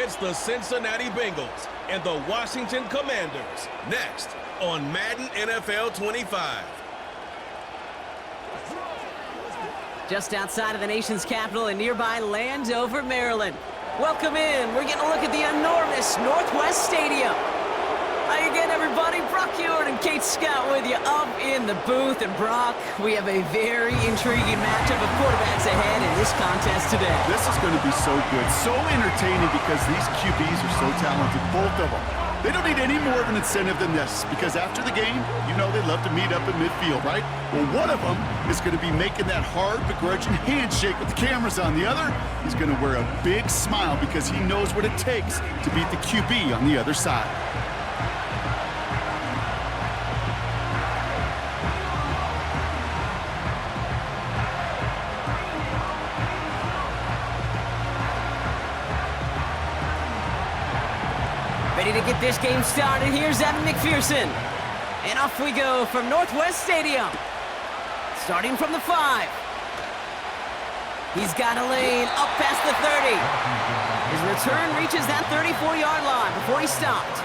It's the Cincinnati Bengals and the Washington Commanders. Next on Madden NFL 25. Just outside of the nation's capital in nearby Landover, Maryland. Welcome in. We're getting a look at the enormous Northwest Stadium. Hi again, everybody. Brock Ewart and Kate Scott with you up in the booth. And Brock, we have a very intriguing matchup of quarterbacks ahead in this contest today. This is going to be so good, so entertaining because these QBs are so talented, both of them. They don't need any more of an incentive than this because after the game, you know they love to meet up in midfield, right? Well, one of them is going to be making that hard, begrudging handshake with the cameras on. The other, he's going to wear a big smile because he knows what it takes to beat the QB on the other side. Ready to get this game started. Here's Evan McPherson. And off we go from Northwest Stadium. Starting from the 5. He's got a lane up past the 30. His return reaches that 34-yard line before he stopped.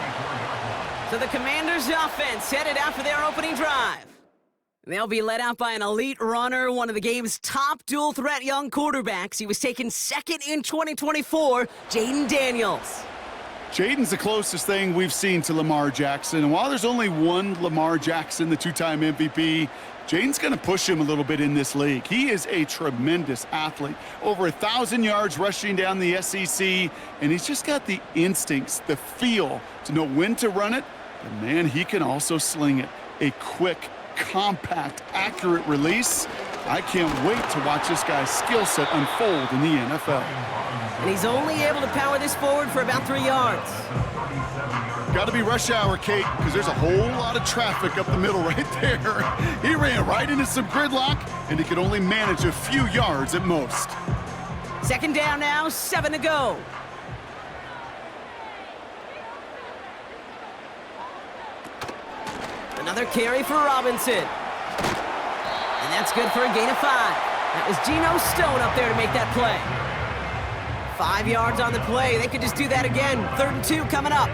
So the Commanders' offense headed out for their opening drive. They'll be led out by an elite runner, one of the game's top dual-threat young quarterbacks. He was taken second in 2024, Jayden Daniels. Jayden's the closest thing we've seen to Lamar Jackson. And while there's only one Lamar Jackson, the two-time MVP, Jayden's going to push him a little bit in this league. He is a tremendous athlete. Over 1,000 yards rushing down the SEC, and he's just got the instincts, the feel to know when to run it. But, man, he can also sling it. A quick, compact, accurate release. I can't wait to watch this guy's skill set unfold in the NFL. And he's only able to power this forward for about 3 yards. Got to be rush hour, Kate, because there's a whole lot of traffic up the middle right there. He ran right into some gridlock, and he could only manage a few yards at most. Second down now, 7 to go. Another carry for Robinson. And that's good for a gain of 5. That was Geno Stone up there to make that play. 5 yards on the play. They could just do that again. 3rd and 2 coming up.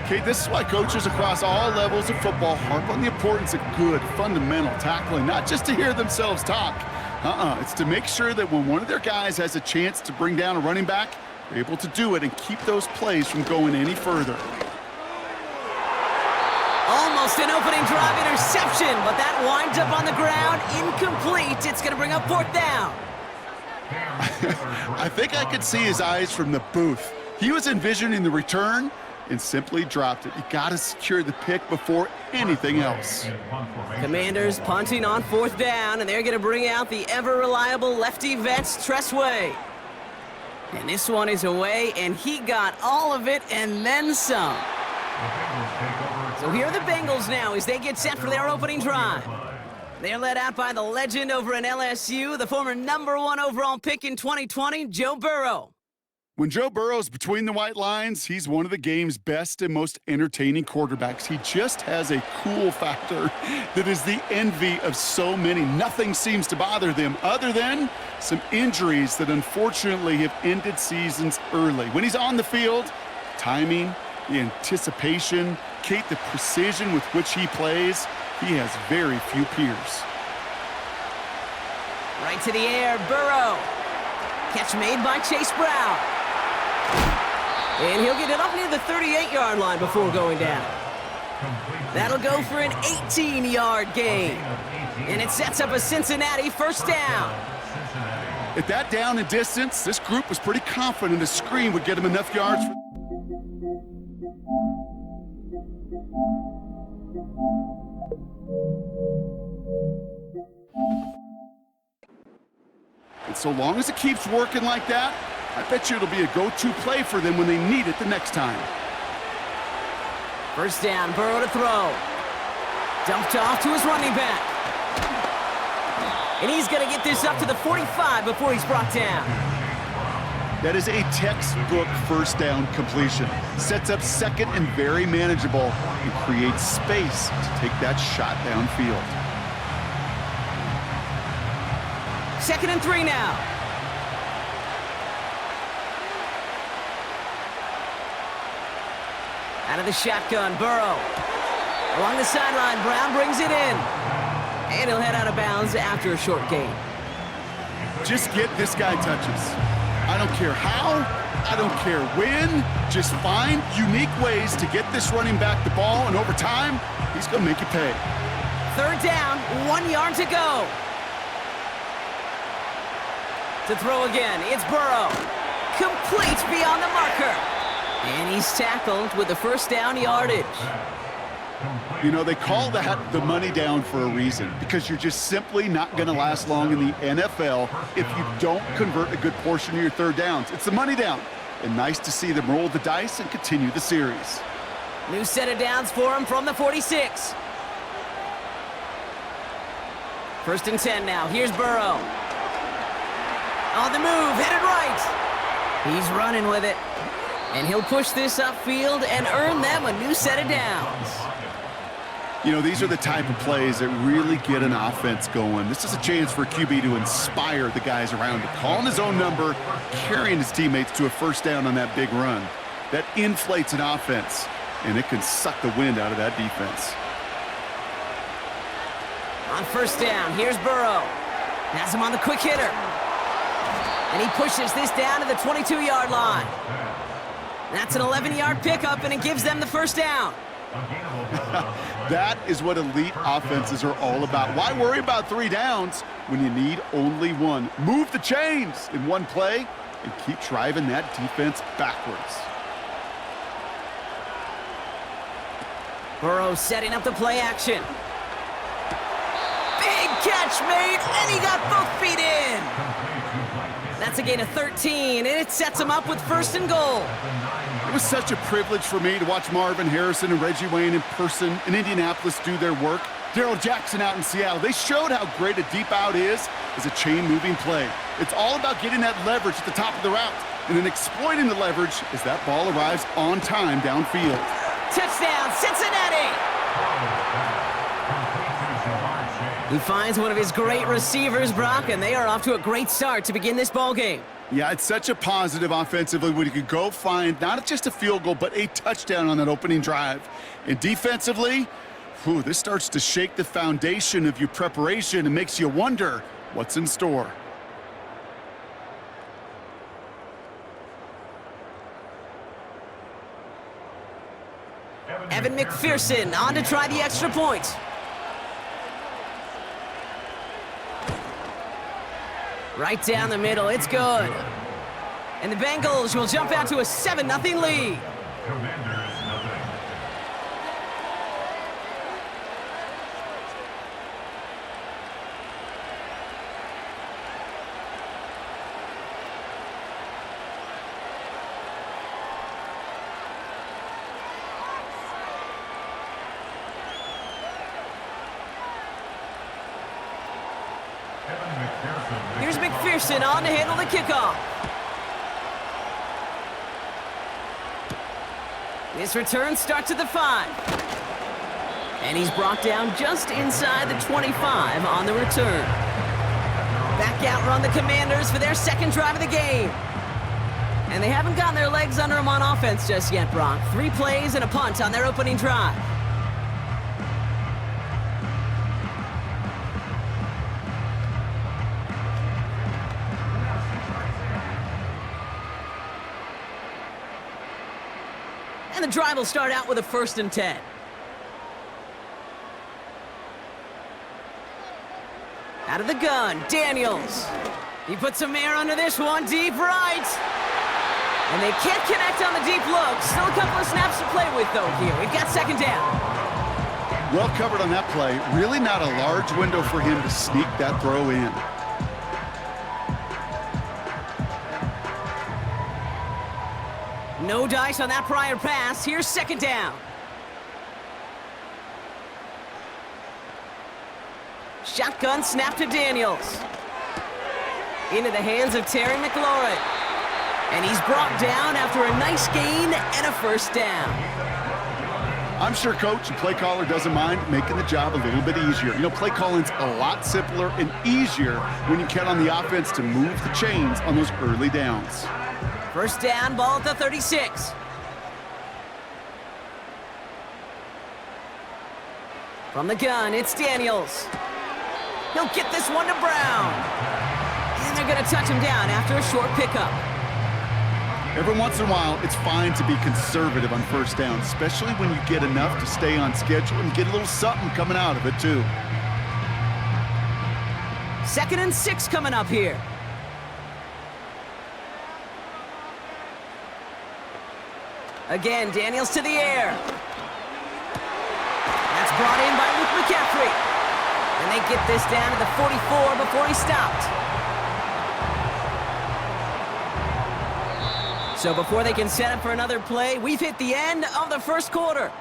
Okay, this is why coaches across all levels of football harp on the importance of good, fundamental tackling, not just to hear themselves talk. It's to make sure that when one of their guys has a chance to bring down a running back, they're able to do it and keep those plays from going any further. Almost an opening drive interception, but that winds up on the ground, incomplete. It's going to bring up 4th down. I think I could see his eyes from the booth. He was envisioning the return and simply dropped it. You got to secure the pick before anything else. Commanders punting on 4th down, and they're going to bring out the ever-reliable lefty vets, Tressway. And this one is away, and he got all of it and then some. So here are the Bengals now as they get set for their opening drive. They're led out by the legend over in LSU, the former #1 overall pick in 2020, Joe Burrow. When Joe Burrow's between the white lines, he's one of the game's best and most entertaining quarterbacks. He just has a cool factor that is the envy of so many. Nothing seems to bother them other than some injuries that unfortunately have ended seasons early. When he's on the field, timing, the anticipation, Kate, the precision with which he plays, he has very few peers. Right to the air, Burrow. Catch made by Chase Brown. And he'll get it up near the 38-yard line before going down. That'll go for an 18-yard gain. And it sets up a Cincinnati 1st down. At that down and distance, this group was pretty confident a screen would get him enough yards. And so long as it keeps working like that, I bet you it'll be a go-to play for them when they need it the next time. 1st down, Burrow to throw. Dumped off to his running back. And he's going to get this up to the 45 before he's brought down. That is a textbook 1st down completion. Sets up 2nd and very manageable and creates space to take that shot downfield. 2nd and 3 now. Out of the shotgun, Burrow. Along the sideline, Brown brings it in. And he'll head out of bounds after a short gain. Just get this guy touches. I don't care how, I don't care when. Just find unique ways to get this running back the ball, and over time, he's going to make you pay. Third down, 1 yard to go. To throw again, it's Burrow. Complete beyond the marker. And he's tackled with the first down yardage. You know, they call that the money down for a reason, because you're just simply not going to last long in the NFL if you don't convert a good portion of your third downs. It's the money down. And nice to see them roll the dice and continue the series. New set of downs for him from the 46. First and 10 now. Here's Burrow. On the move, headed right. He's running with it. And he'll push this upfield and earn them a new set of downs. You know, these are the type of plays that really get an offense going. This is a chance for QB to inspire the guys around him. Calling his own number, carrying his teammates to a first down on that big run. That inflates an offense, and it can suck the wind out of that defense. On first down, here's Burrow. Has him on the quick hitter. And he pushes this down to the 22-yard line. That's an 11-yard pickup, and it gives them the first down. That is what elite offenses are all about. Why worry about 3 downs when you need only 1? Move the chains in one play and keep driving that defense backwards. Burrow setting up the play action. Big catch made, and he got both feet in. That's a gain of 13, and it sets him up with first and goal. It was such a privilege for me to watch Marvin Harrison and Reggie Wayne in person in Indianapolis do their work. Darrell Jackson out in Seattle. They showed how great a deep out is as a chain-moving play. It's all about getting that leverage at the top of the route and then exploiting the leverage as that ball arrives on time downfield. Touchdown, Cincinnati! He finds one of his great receivers, Brock, and they are off to a great start to begin this ball game. Yeah, it's such a positive offensively when you could go find not just a field goal, but a touchdown on that opening drive. And defensively, this starts to shake the foundation of your preparation and makes you wonder what's in store. Evan McPherson on to try the extra point. Right down the middle, it's good. And the Bengals will jump out to a 7-0 lead. Here's McPherson on to handle the kickoff. This return starts at the 5. And he's brought down just inside the 25 on the return. Back out run the Commanders for their second drive of the game. And they haven't gotten their legs under them on offense just yet, Brock. 3 plays and a punt on their opening drive. And the drive will start out with a 1st and 10. Out of the gun, Daniels. He puts some air under this one, deep right. And they can't connect on the deep look. Still a couple of snaps to play with, though, here. We've got 2nd down. Well covered on that play. Really not a large window for him to sneak that throw in. No dice on that prior pass. Here's 2nd down. Shotgun snap to Daniels. Into the hands of Terry McLaurin. And he's brought down after a nice gain and a 1st down. I'm sure coach and play caller doesn't mind making the job a little bit easier. You know, play calling's a lot simpler and easier when you count on the offense to move the chains on those early downs. 1st down, ball at the 36. From the gun, it's Daniels. He'll get this one to Brown. And they're going to touch him down after a short pickup. Every once in a while, it's fine to be conservative on first down, especially when you get enough to stay on schedule and get a little something coming out of it, too. 2nd and 6 coming up here. Again, Daniels to the air. That's brought in by Luke McCaffrey. And they get this down to the 44 before he stopped. So before they can set up for another play, we've hit the end of the first quarter.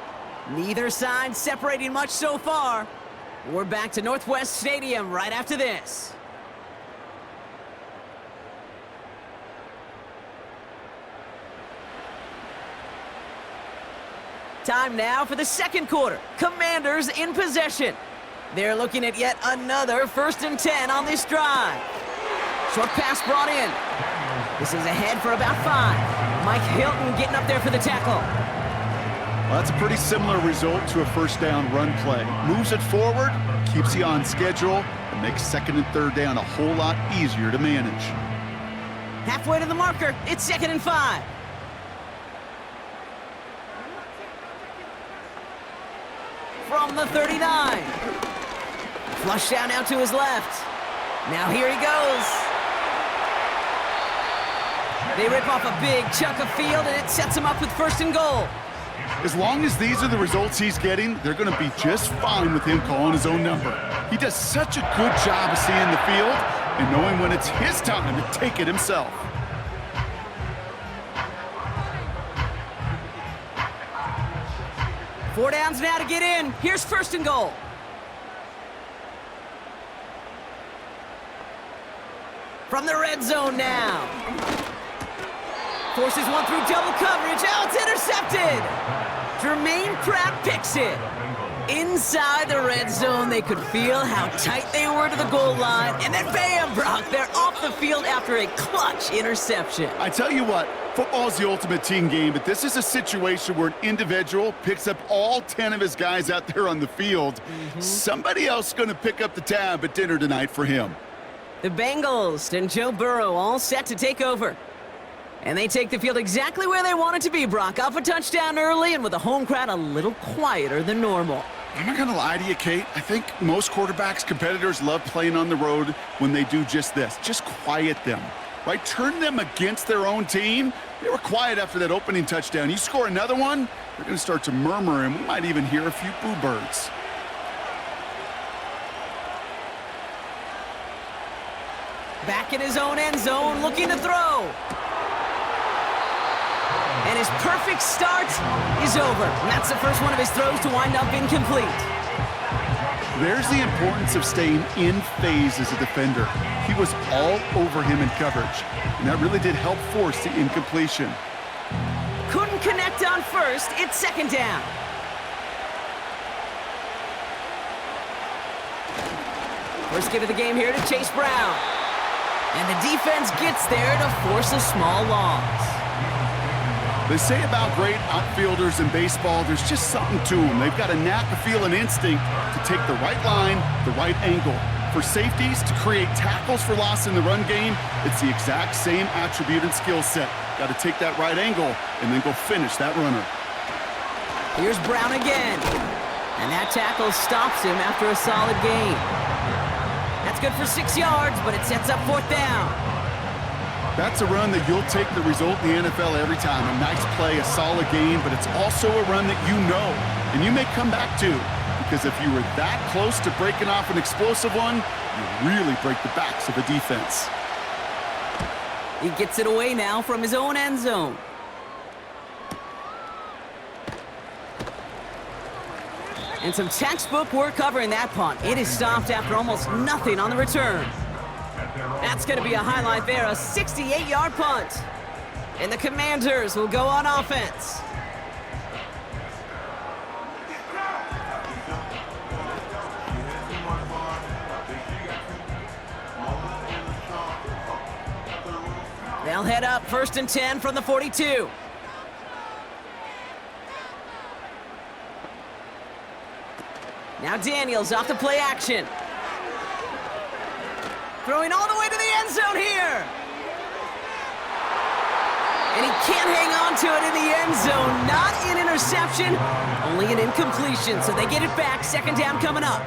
Neither side separating much so far. We're back to Northwest Stadium right after this. Time now for the second quarter. Commanders in possession. They're looking at yet another 1st and 10 on this drive. Short pass brought in. This is ahead for about 5. Mike Hilton getting up there for the tackle. Well, that's a pretty similar result to a first down run play. Moves it forward, keeps you on schedule, and makes 2nd and 3rd down a whole lot easier to manage. Halfway to the marker, it's 2nd and 5. From the 39. Flush down now to his left. Now here he goes. They rip off a big chunk of field, and it sets him up with 1st and goal. As long as these are the results he's getting, they're going to be just fine with him calling his own number. He does such a good job of seeing the field and knowing when it's his time to take it himself. Four downs now to get in. Here's 1st and goal. From the red zone now. Forces one through double coverage. Oh, it's intercepted. Jermaine Pratt picks it. Inside the red zone, they could feel how tight they were to the goal line. And then bam, Brock, they're off the field after a clutch interception. I tell you what, football is the ultimate team game, but this is a situation where an individual picks up all 10 of his guys out there on the field. Somebody else is going to pick up the tab at dinner tonight for him. The Bengals and Joe Burrow all set to take over. And they take the field exactly where they want it to be, Brock. Off a touchdown early and with a home crowd a little quieter than normal. I'm not going to lie to you, Kate. I think most quarterbacks, competitors love playing on the road when they do just this. Just quiet them, right? Turn them against their own team. They were quiet after that opening touchdown. You score another one, they're going to start to murmur, and we might even hear a few boo birds. Back in his own end zone, looking to throw. And his perfect start is over. And that's the first one of his throws to wind up incomplete. There's the importance of staying in phase as a defender. He was all over him in coverage, and that really did help force the incompletion. Couldn't connect on 1st. It's 2nd down. First give of the game here to Chase Brown. And the defense gets there to force a small loss. They say about great outfielders in baseball, there's just something to them. They've got a knack, a feel, an instinct to take the right line, the right angle. For safeties, to create tackles for loss in the run game, it's the exact same attribute and skill set. Got to take that right angle and then go finish that runner. Here's Brown again. And that tackle stops him after a solid gain. That's good for 6 yards, but it sets up 4th down. That's a run that you'll take the result in the NFL every time. A nice play, a solid game, but it's also a run that you know and you may come back to, because if you were that close to breaking off an explosive one, you really break the backs of a defense. He gets it away now from his own end zone. And some textbook work covering that punt. It is stopped after almost nothing on the return. That's going to be a highlight there, a 68-yard punt. And the Commanders will go on offense. They'll head up 1st and 10 from the 42. Now Daniels off the play action. Throwing all the way to the end zone here. And he can't hang on to it in the end zone. Not an interception, only an incompletion. So they get it back. Second down coming up.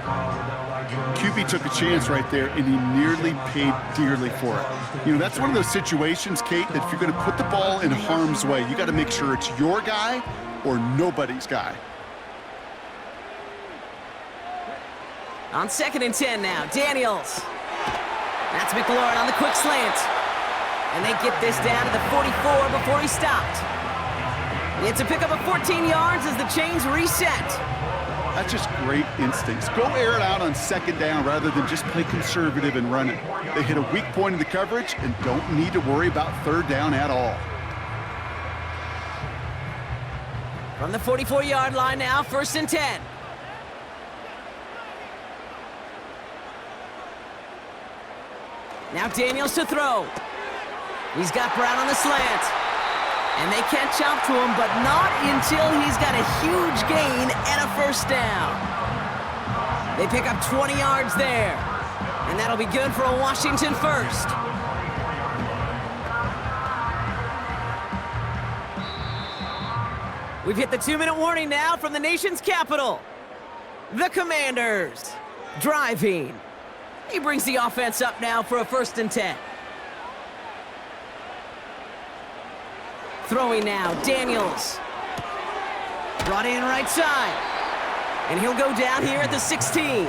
QB took a chance right there, and he nearly paid dearly for it. You know, that's one of those situations, Kate, that if you're going to put the ball in harm's way, you got to make sure it's your guy or nobody's guy. On 2nd and 10 now, Daniels. That's McLaurin on the quick slant. And they get this down to the 44 before he stopped. It's a pickup of 14 yards as the chains reset. That's just great instincts. Go air it out on 2nd down rather than just play conservative and run it. They hit a weak point in the coverage and don't need to worry about 3rd down at all. From the 44-yard line now, 1st and 10. Now Daniels to throw. He's got Brown on the slant. And they catch up to him, but not until he's got a huge gain and a 1st down. They pick up 20 yards there. And that'll be good for a Washington 1st. We've hit the 2-minute warning now from the nation's capital. The Commanders driving. He brings the offense up now for a 1st and 10. Throwing now, Daniels. Brought in right side. And he'll go down here at the 16.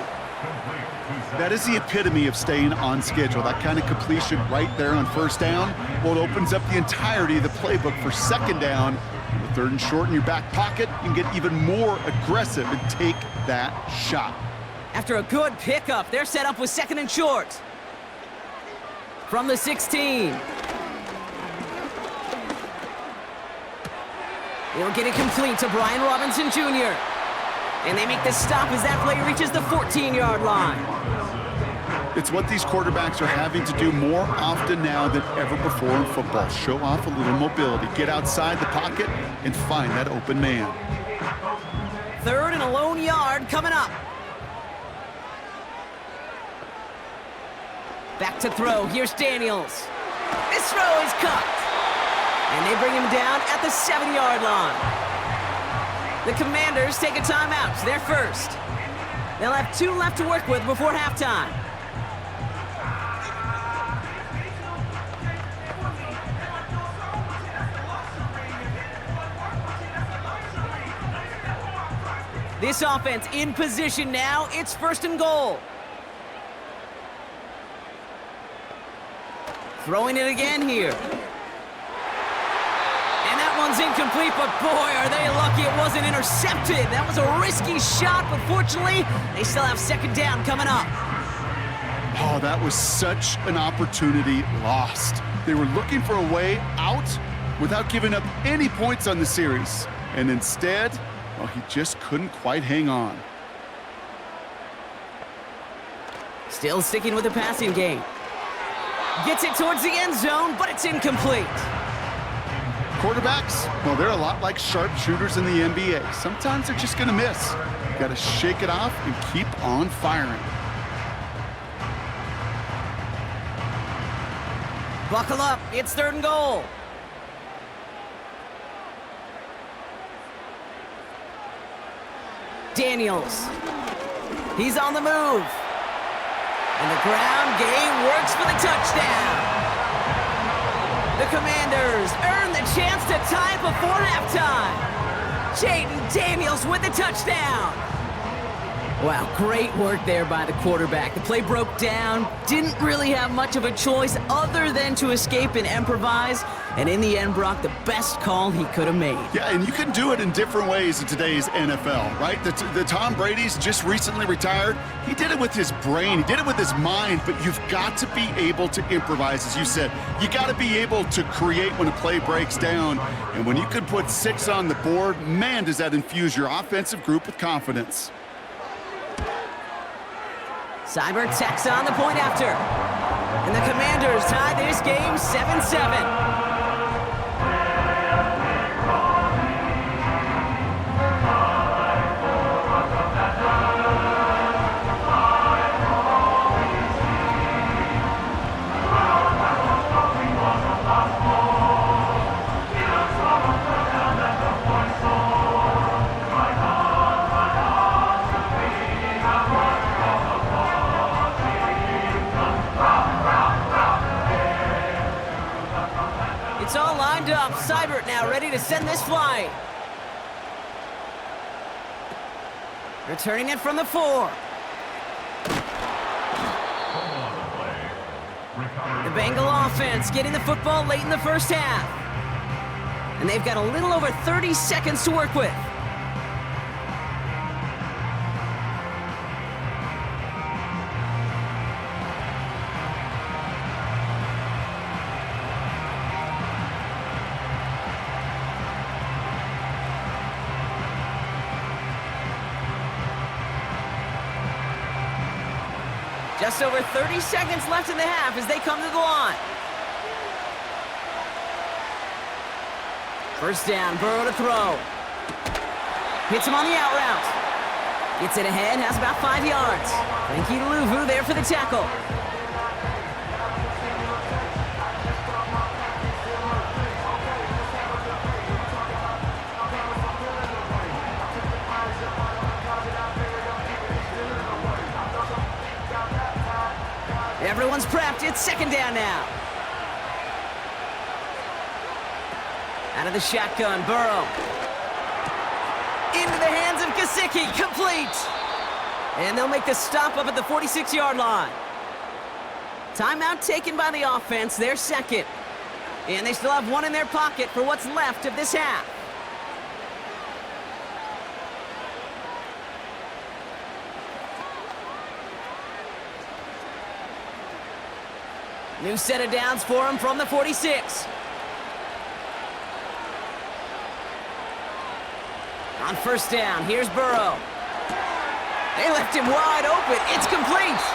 That is the epitome of staying on schedule. That kind of completion right there on 1st down. Well, it opens up the entirety of the playbook for 2nd down. With 3rd and short in your back pocket, you can get even more aggressive and take that shot. After a good pickup, they're set up with 2nd and short. From the 16. He'll get it complete to Brian Robinson Jr. And they make the stop as that play reaches the 14-yard line. It's what these quarterbacks are having to do more often now than ever before in football. Show off a little mobility, get outside the pocket, and find that open man. 3rd and a lone yard coming up. Back to throw. Here's Daniels. This throw is cut. And they bring him down at the 7-yard line. The Commanders take a timeout. They're 1st. They'll have 2 left to work with before halftime. This offense in position now. It's 1st and goal. Throwing it again here. And that one's incomplete, but boy, are they lucky it wasn't intercepted. That was a risky shot, but fortunately, they still have 2nd down coming up. Oh, that was such an opportunity lost. They were looking for a way out without giving up any points on the series. And instead, well, he just couldn't quite hang on. Still sticking with the passing game. Gets it towards the end zone, but it's incomplete. Quarterbacks, well, they're a lot like sharpshooters in the NBA. Sometimes they're just going to miss. You got to shake it off and keep on firing. Buckle up. It's 3rd and goal. Daniels. He's on the move. And the ground game works for the touchdown. The Commanders earn the chance to tie before halftime. Jaden Daniels with the touchdown. Wow, great work there by the quarterback. The play broke down, didn't really have much of a choice other than to escape and improvise, and in the end, Brock, the best call he could have made. Yeah, and you can do it in different ways in today's NFL, right? The Tom Brady's just recently retired. He did it with his brain. He did it with his mind, but you've got to be able to improvise, as you said. You got to be able to create when a play breaks down, and when you can put 6 on the board, man, does that infuse your offensive group with confidence. Seibert tacks on the point after. And the Commanders tie this game 7-7. effort now, ready to send this flight. Returning it from the 4. The Bengal offense getting the football late in the first half. And they've got a little over 30 seconds to work with. Just over 30 seconds left in the half as they come to the line. First down, Burrow to throw. Hits him on the out route. Gets it ahead, has about 5 yards. Frankie Luvu there for the tackle. Everyone's prepped. It's second down now. Out of the shotgun, Burrow. Into the hands of Gesicki, complete. And they'll make the stop up at the 46-yard line. Timeout taken by the offense, their second. And they still have one in their pocket for what's left of this half. New set of downs for him from the 46. On first down, here's Burrow. They left him wide open. It's complete.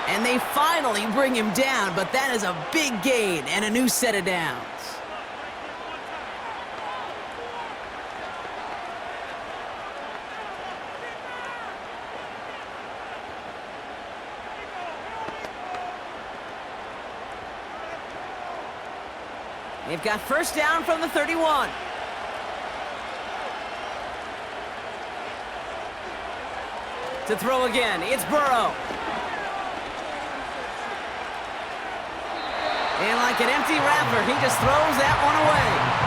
And they finally bring him down, but that is a big gain and a new set of downs. They've got first down from the 31. To throw again, it's Burrow. And like an empty wrapper, he just throws that one away.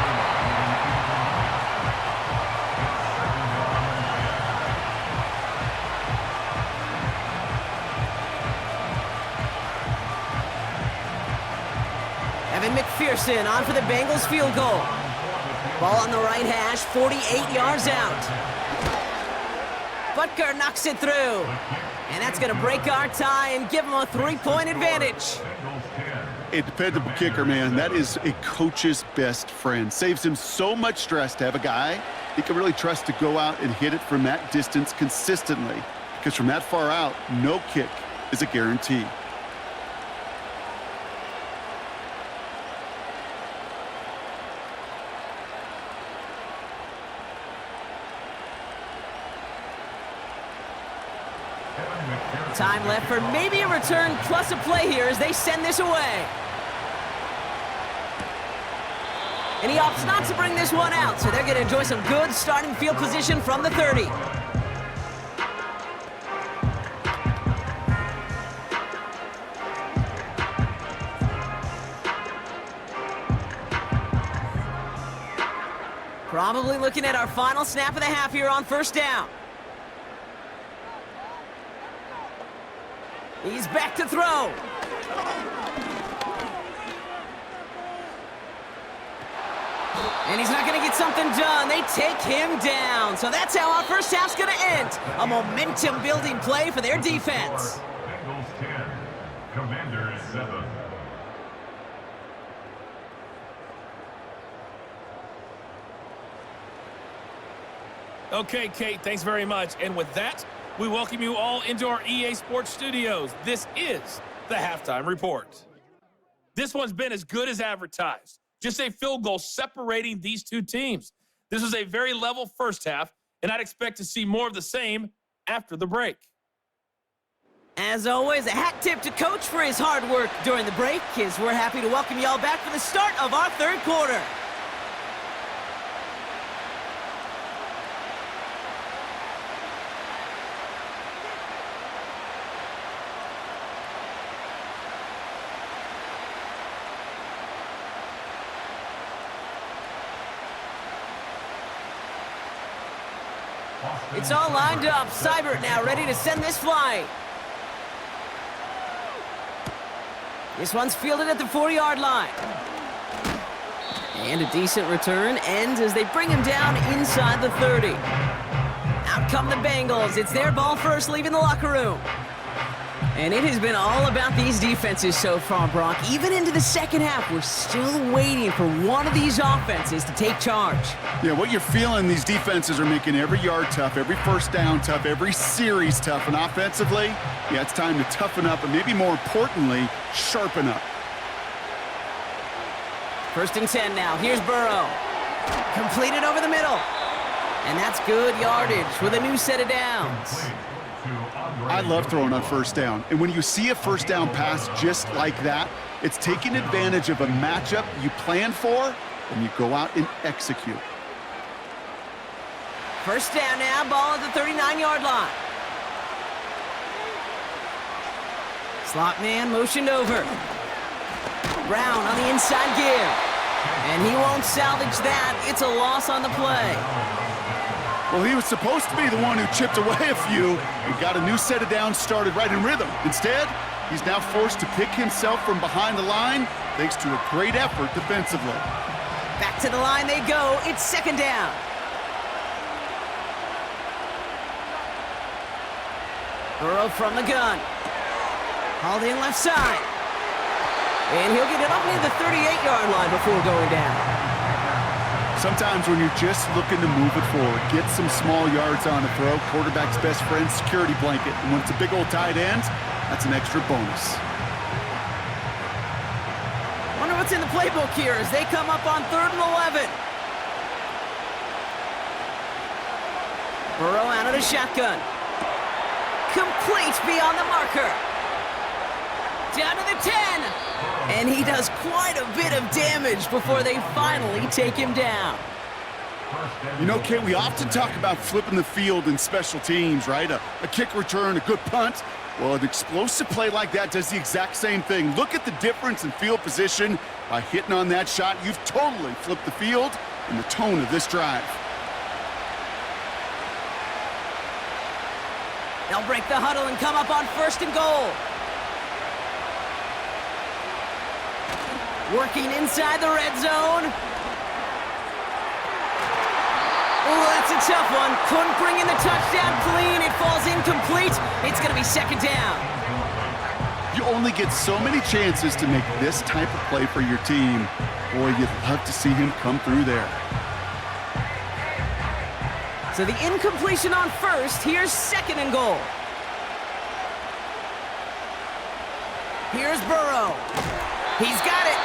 McPherson on for the Bengals field goal. Ball on the right hash, 48 yards out. Butker knocks it through. And that's going to break our tie and give them a 3-point advantage. A dependable kicker, man. That is a coach's best friend. Saves him so much stress to have a guy he can really trust to go out and hit it from that distance consistently. Because from that far out, no kick is a guarantee. Time left for maybe a return plus a play here as they send this away. And he opts not to bring this one out, so they're going to enjoy some good starting field position from the 30. Probably looking at our final snap of the half here on first down. He's back to throw. And he's not going to get something done. They take him down. So that's how our first half's going to end. A momentum-building play for their defense. Bengals 10, Commanders 7. Okay, Kate, thanks very much. And with that, we welcome you all into our EA Sports studios. This is the Halftime Report. This one's been as good as advertised. Just a field goal separating these two teams. This was a very level first half, and I'd expect to see more of the same after the break. As always, a hat tip to Coach for his hard work during the break, as we're happy to welcome you all back for the start of our third quarter. It's all lined up. Seibert now ready to send this flying. This one's fielded at the 40-yard line. And a decent return ends as they bring him down inside the 30. Out come the Bengals. It's their ball first, leaving the locker room. And it has been all about these defenses so far, Brock. Even into the second half, we're still waiting for one of these offenses to take charge. Yeah, what you're feeling, these defenses are making every yard tough, every first down tough, every series tough. And offensively, yeah, it's time to toughen up and maybe more importantly, sharpen up. 1st and 10 now. Here's Burrow. Completed over the middle. And that's good yardage with a new set of downs. I love throwing on first down. And when you see a first down pass just like that, it's taking advantage of a matchup you plan for and you go out and execute. 1st down now, ball at the 39-yard line. Slot man motioned over. Brown on the inside give. And he won't salvage that. It's a loss on the play. Well, he was supposed to be the one who chipped away a few and got a new set of downs started right in rhythm. Instead, he's now forced to pick himself from behind the line thanks to a great effort defensively. Back to the line they go. It's 2nd down. Burrow from the gun. Hauled in left side. And he'll get it up near the 38-yard line before going down. Sometimes when you're just looking to move it forward, get some small yards on a throw, quarterback's best friend, security blanket. And when it's a big old tight end, that's an extra bonus. Wonder what's in the playbook here as they come up on 3rd and 11. Burrow out of the shotgun. Complete beyond the marker. Down to the 10. And he does quite a bit of damage before they finally take him down. You know, Kate, we often talk about flipping the field in special teams, right? A kick return, a good punt. Well, an explosive play like that does the exact same thing. Look at the difference in field position. By hitting on that shot, you've totally flipped the field and the tone of this drive. They'll break the huddle and come up on 1st and goal. Working inside the red zone. Oh, that's a tough one. Couldn't bring in the touchdown clean. It falls incomplete. It's going to be 2nd down. You only get so many chances to make this type of play for your team. Boy, you'd love to see him come through there. So the incompletion on 1st. Here's 2nd and goal. Here's Burrow. He's got it.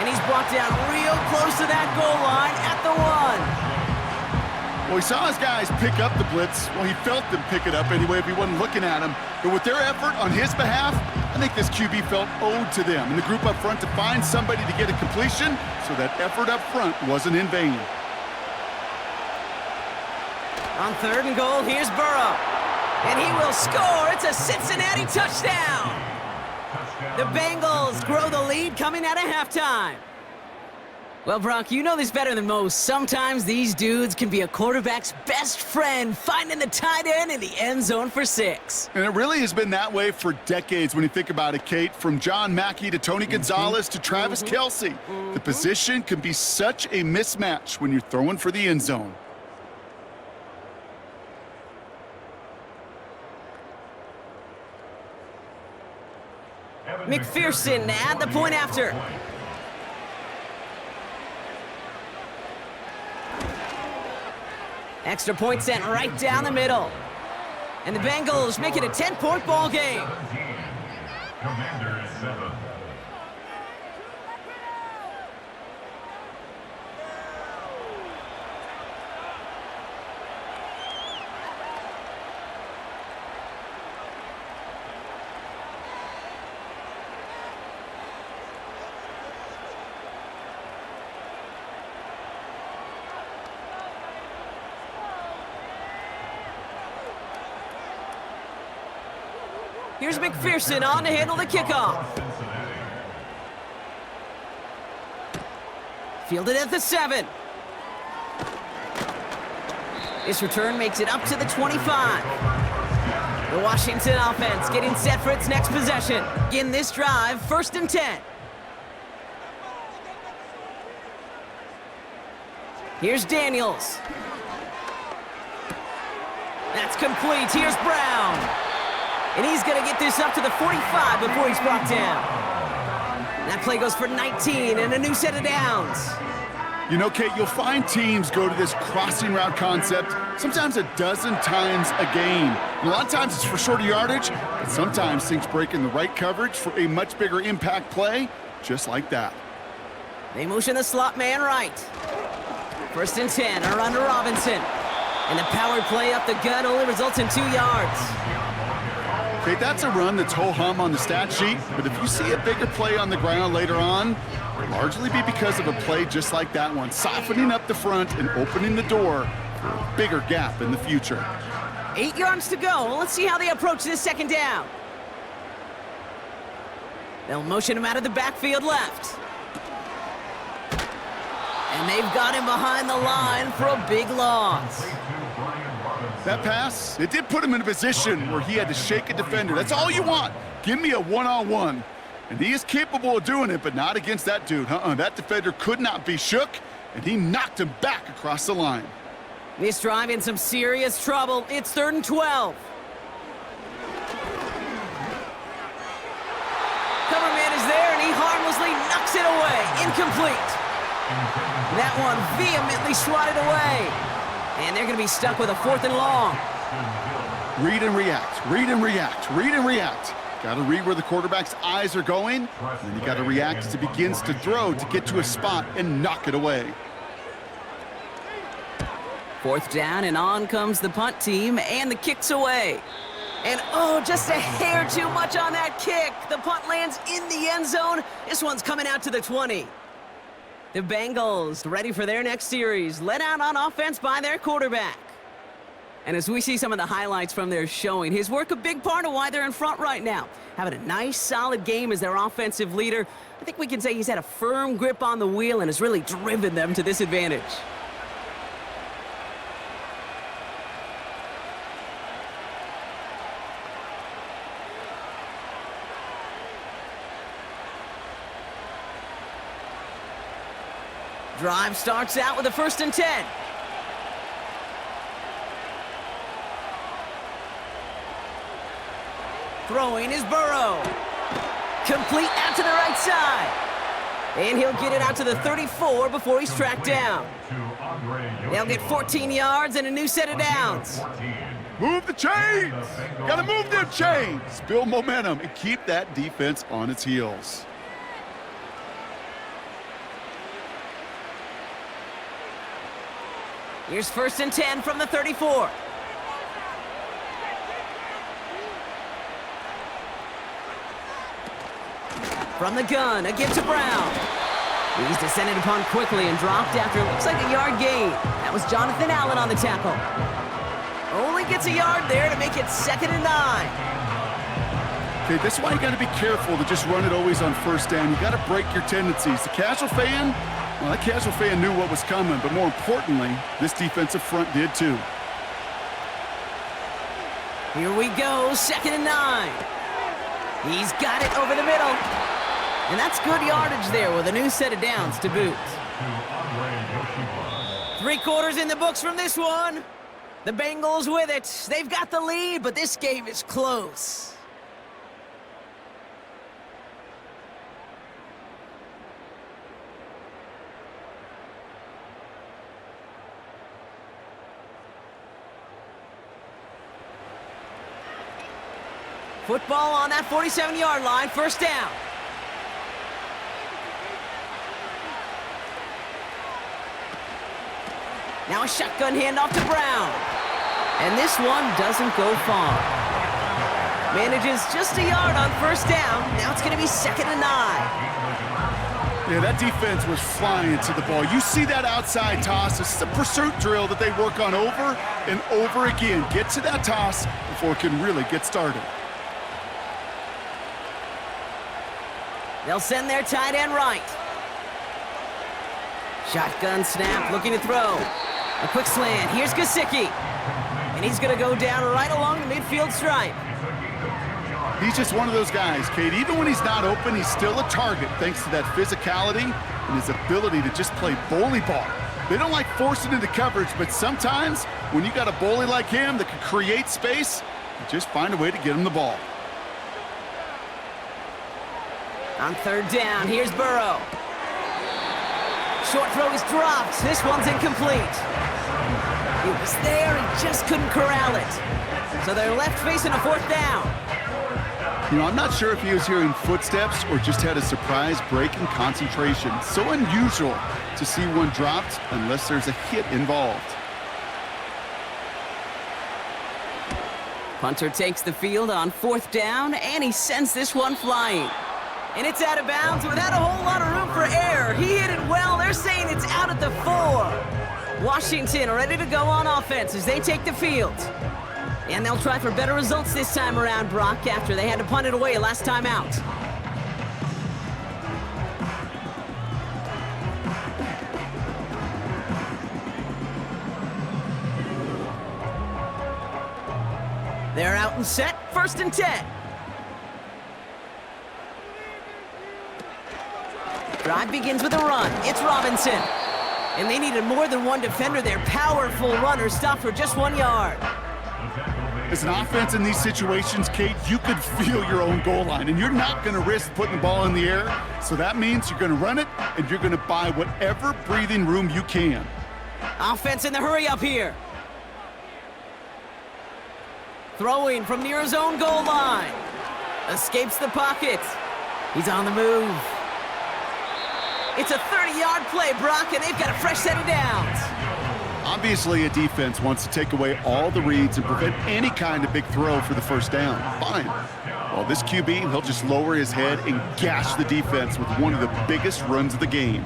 And he's brought down real close to that goal line at the 1. Well, he saw his guys pick up the blitz. Well, he felt them pick it up anyway if he wasn't looking at him. But with their effort on his behalf, I think this QB felt owed to them and the group up front to find somebody to get a completion, so that effort up front wasn't in vain. On 3rd and goal, here's Burrow. And he will score. It's a Cincinnati touchdown. The Bengals grow the lead coming out of halftime. Well, Brock, you know this better than most. Sometimes these dudes can be a quarterback's best friend, finding the tight end in the end zone for 6. And it really has been that way for decades when you think about it, Kate. From John Mackey to Tony Gonzalez to Travis Kelce. The position can be such a mismatch when you're throwing for the end zone. McPherson at the point after. Extra point sent right down the middle. And the Bengals make it a 10-point ball game. Commanders 7. Here's McPherson on to handle the kickoff. Fielded at the 7. This return makes it up to the 25. The Washington offense getting set for its next possession. In this drive, 1st and 10. Here's Daniels. That's complete. Here's Brown. And he's going to get this up to the 45 before he's brought down. That play goes for 19 and a new set of downs. You know, Kate, you'll find teams go to this crossing route concept sometimes a dozen times a game. And a lot of times it's for shorter yardage, but sometimes things break in the right coverage for a much bigger impact play, just like that. They motion the slot man right. 1st and 10 are under Robinson. And the power play up the gut only results in 2 yards. Okay, that's a run that's ho-hum on the stat sheet, but if you see a bigger play on the ground later on, it'll largely be because of a play just like that one, softening up the front and opening the door for a bigger gap in the future. 8 yards to go. Let's see how they approach this 2nd down. They'll motion him out of the backfield left. And they've got him behind the line for a big loss. That pass, it did put him in a position where he had to shake a defender. That's all you want. Give me a one-on-one. And he is capable of doing it, but not against that dude. That defender could not be shook, and he knocked him back across the line. This drive in some serious trouble. It's 3rd and 12. Cover man is there, and he harmlessly knocks it away. Incomplete. That one vehemently swatted away. And they're going to be stuck with a 4th and long. Read and react, read and react, read and react. Got to read where the quarterback's eyes are going, and then you got to react as he begins to throw to get to a spot and knock it away. 4th down, and on comes the punt team, and the kick's away. And oh, just a hair too much on that kick. The punt lands in the end zone. This one's coming out to the 20. The Bengals ready for their next series, led out on offense by their quarterback. And as we see some of the highlights from their showing, his work a big part of why they're in front right now. Having a nice, solid game as their offensive leader. I think we can say he's had a firm grip on the wheel and has really driven them to this advantage. Drive starts out with a 1st and 10. Throwing is Burrow. Complete out to the right side. And he'll get it out to the 34 before he's tracked down. They'll get 14 yards and a new set of downs. Move the chains! Gotta move them chains! Build momentum and keep that defense on its heels. Here's 1st and 10 from the 34. From the gun, a give to Brown. He's descended upon quickly and dropped after it looks like a yard gain. That was Jonathan Allen on the tackle. Only gets a yard there to make it 2nd and 9. Okay, this is why you got to be careful to just run it always on 1st down. You got to break your tendencies. The casual fan, well, that casual fan knew what was coming, but more importantly, this defensive front did too. Here we go, 2nd and 9. He's got it over the middle. And that's good yardage there with a new set of downs to boot. 3 quarters in the books from this one. The Bengals with it. They've got the lead, but this game is close. Football on that 47-yard line, 1st down. Now a shotgun handoff to Brown. And this one doesn't go far. Manages just a yard on 1st down. Now it's going to be 2nd and 9. Yeah, that defense was flying to the ball. You see that outside toss. This is a pursuit drill that they work on over and over again. Get to that toss before it can really get started. They'll send their tight end right. Shotgun snap, looking to throw. A quick slant. Here's Gesicki. And he's going to go down right along the midfield stripe. He's just one of those guys, Kate. Even when he's not open, he's still a target thanks to that physicality and his ability to just play bully ball. They don't like forcing into coverage, but sometimes when you got a bully like him that can create space, you just find a way to get him the ball. On third down, here's Burrow. Short throw is dropped. This one's incomplete. He was there, he just couldn't corral it. So they're left facing a fourth down. You know, I'm not sure if he was hearing footsteps or just had a surprise break in concentration. So unusual to see one dropped unless there's a hit involved. Punter takes the field on fourth down, and he sends this one flying. And it's out of bounds without a whole lot of room for error. He hit it well. They're saying it's out at the 4. Washington ready to go on offense as they take the field. And they'll try for better results this time around, Brock, after they had to punt it away last time out. They're out and set, 1st and 10. Drive begins with a run. It's Robinson. And they needed more than one defender. Their powerful runner stopped for just 1 yard. As an offense in these situations, Kate, you could feel your own goal line, and you're not going to risk putting the ball in the air. So that means you're going to run it, and you're going to buy whatever breathing room you can. Offense in the hurry up here. Throwing from near his own goal line. Escapes the pocket. He's on the move. It's a 30-yard play, Brock, and they've got a fresh set of downs. Obviously, a defense wants to take away all the reads and prevent any kind of big throw for the first down. Fine. Well, this QB, he'll just lower his head and gash the defense with one of the biggest runs of the game.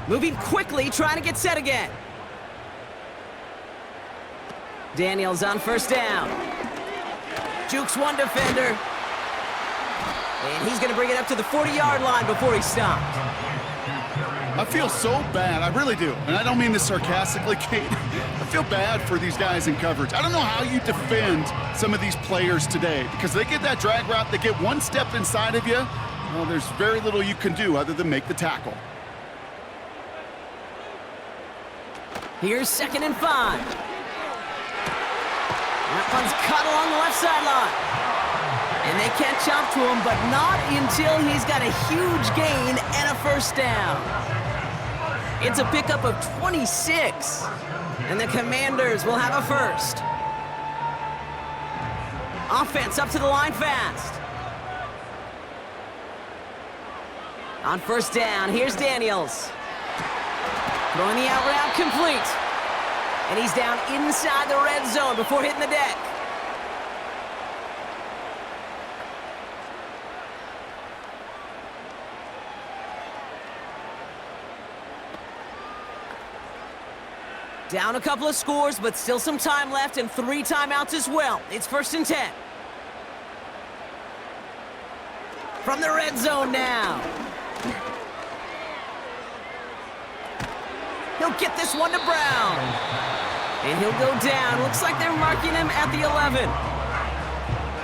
Moving quickly, trying to get set again. Daniels on first down. Jukes one defender. And he's going to bring it up to the 40-yard line before he stopped. I feel so bad, I really do. And I don't mean this sarcastically, Kate. I feel bad for these guys in coverage. I don't know how you defend some of these players today because they get that drag route, they get one step inside of you. Well, there's very little you can do other than make the tackle. Here's 2nd and 5. That one's cut along the left sideline. And they can't chop to him, but not until he's got a huge gain and a first down. It's a pickup of 26. And the Commanders will have a first. Offense up to the line fast. On first down, here's Daniels. Throwing the out route complete. And he's down inside the red zone before hitting the deck. Down a couple of scores, but still some time left and 3 timeouts as well. It's 1st and 10. From the red zone now. He'll get this one to Brown. And he'll go down. Looks like they're marking him at the 11.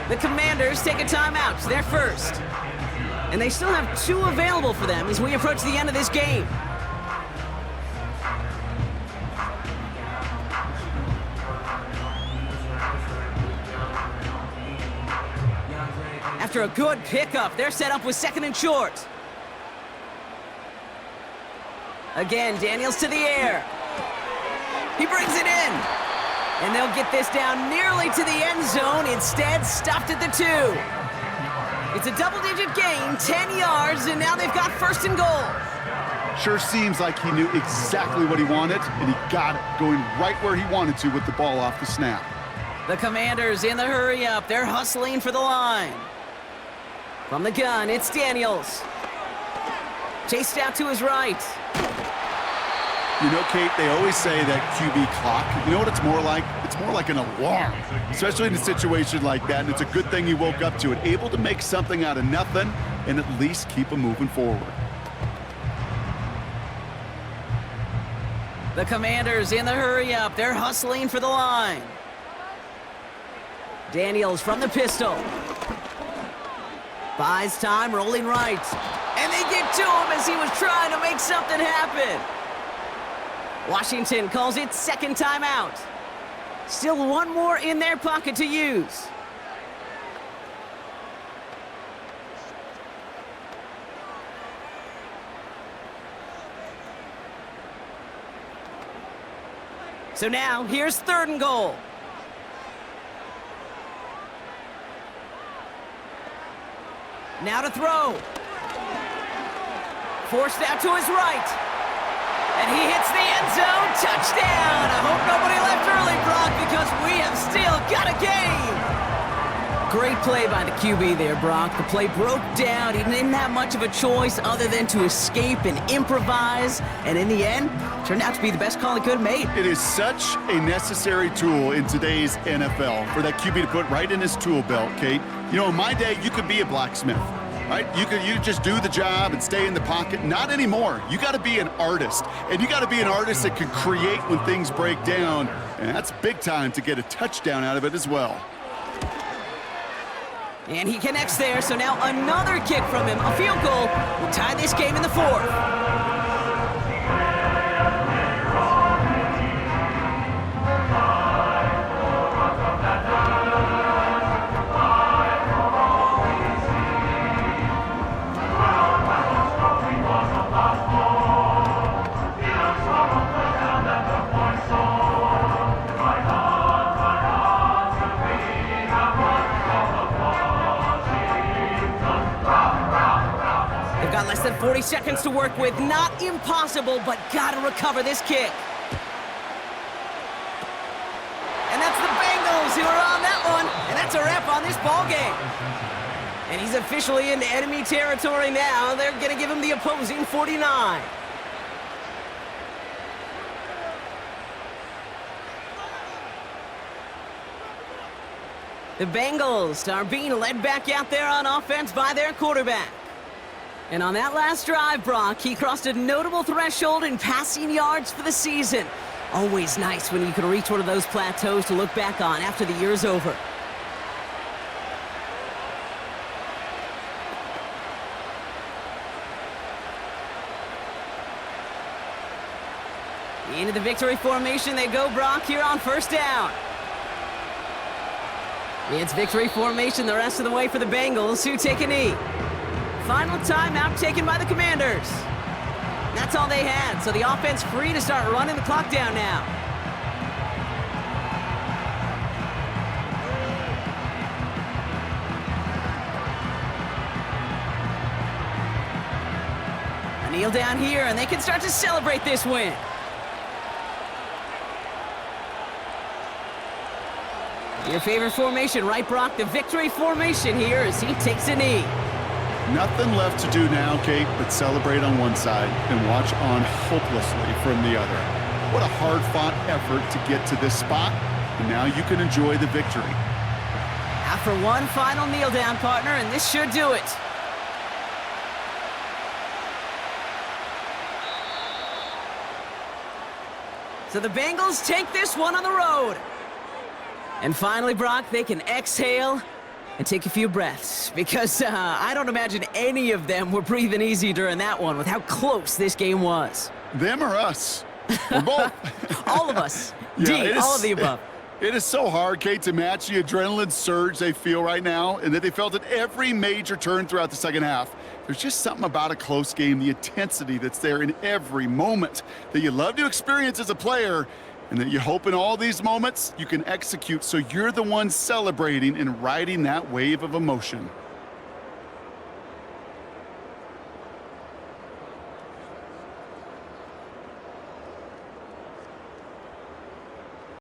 The Commanders take a timeout. It's their first. And they still have 2 available for them as we approach the end of this game. After a good pickup, they're set up with 2nd and short. Again, Daniels to the air. He brings it in. And they'll get this down nearly to the end zone. Instead, stopped at the 2. It's a double-digit gain, 10 yards, and now they've got 1st and goal. Sure seems like he knew exactly what he wanted, and he got it going right where he wanted to with the ball off the snap. The Commanders in the hurry-up. They're hustling for the line. From the gun, it's Daniels. Chased out to his right. You know, Kate, they always say that QB clock. You know what it's more like? It's more like an alarm, especially in a situation like that. And it's a good thing he woke up to it, able to make something out of nothing and at least keep him moving forward. The Commanders in the hurry-up. They're hustling for the line. Daniels from the pistol. Buys time, rolling right. And they get to him as he was trying to make something happen. Washington calls it second timeout. Still one more in their pocket to use. So now, here's third and goal. Now to throw. Forced out to his right. And he hits the end zone. Touchdown! I hope nobody left early, Brock, because we have still got a game. Great play by the QB there, Brock. The play broke down. He didn't have much of a choice other than to escape and improvise. And in the end, turned out to be the best call he could have made. It is such a necessary tool in today's NFL for that QB to put right in his tool belt, Kate. You know, in my day, you could be a blacksmith, right? You could just do the job and stay in the pocket. Not anymore. You got to be an artist, and you got to be an artist that can create when things break down, and that's big time to get a touchdown out of it as well. And he connects there, so now another kick from him. A field goal will tie this game in the fourth. Less than 40 seconds to work with. Not impossible, but gotta recover this kick. And that's the Bengals who are on that one. And that's a wrap on this ball game. And he's officially into enemy territory now. They're gonna give him the opposing 49. The Bengals are being led back out there on offense by their quarterback. And on that last drive, Brock, he crossed a notable threshold in passing yards for the season. Always nice when you can reach one of those plateaus to look back on after the year's over. Into the victory formation they go, Brock, here on first down. It's victory formation the rest of the way for the Bengals, who take a knee. Final timeout taken by the Commanders. That's all they had, so the offense free to start running the clock down now. A kneel down here, and they can start to celebrate this win. Your favorite formation, right, Brock? The victory formation here as he takes a knee. Nothing left to do now, Kate, but celebrate on one side and watch on hopelessly from the other. What a hard-fought effort to get to this spot, and now you can enjoy the victory. After one final kneel-down, partner, and this should do it. So the Bengals take this one on the road. And finally, Brock, they can exhale and take a few breaths, because I don't imagine any of them were breathing easy during that one with how close this game was. Them or us? We're both. All of us. Yeah, all of the above. It is so hard, Kate, to match the adrenaline surge they feel right now, and that they felt at every major turn throughout the second half. There's just something about a close game, the intensity that's there in every moment that you love to experience as a player, and that you hope in all these moments you can execute so you're the one celebrating and riding that wave of emotion.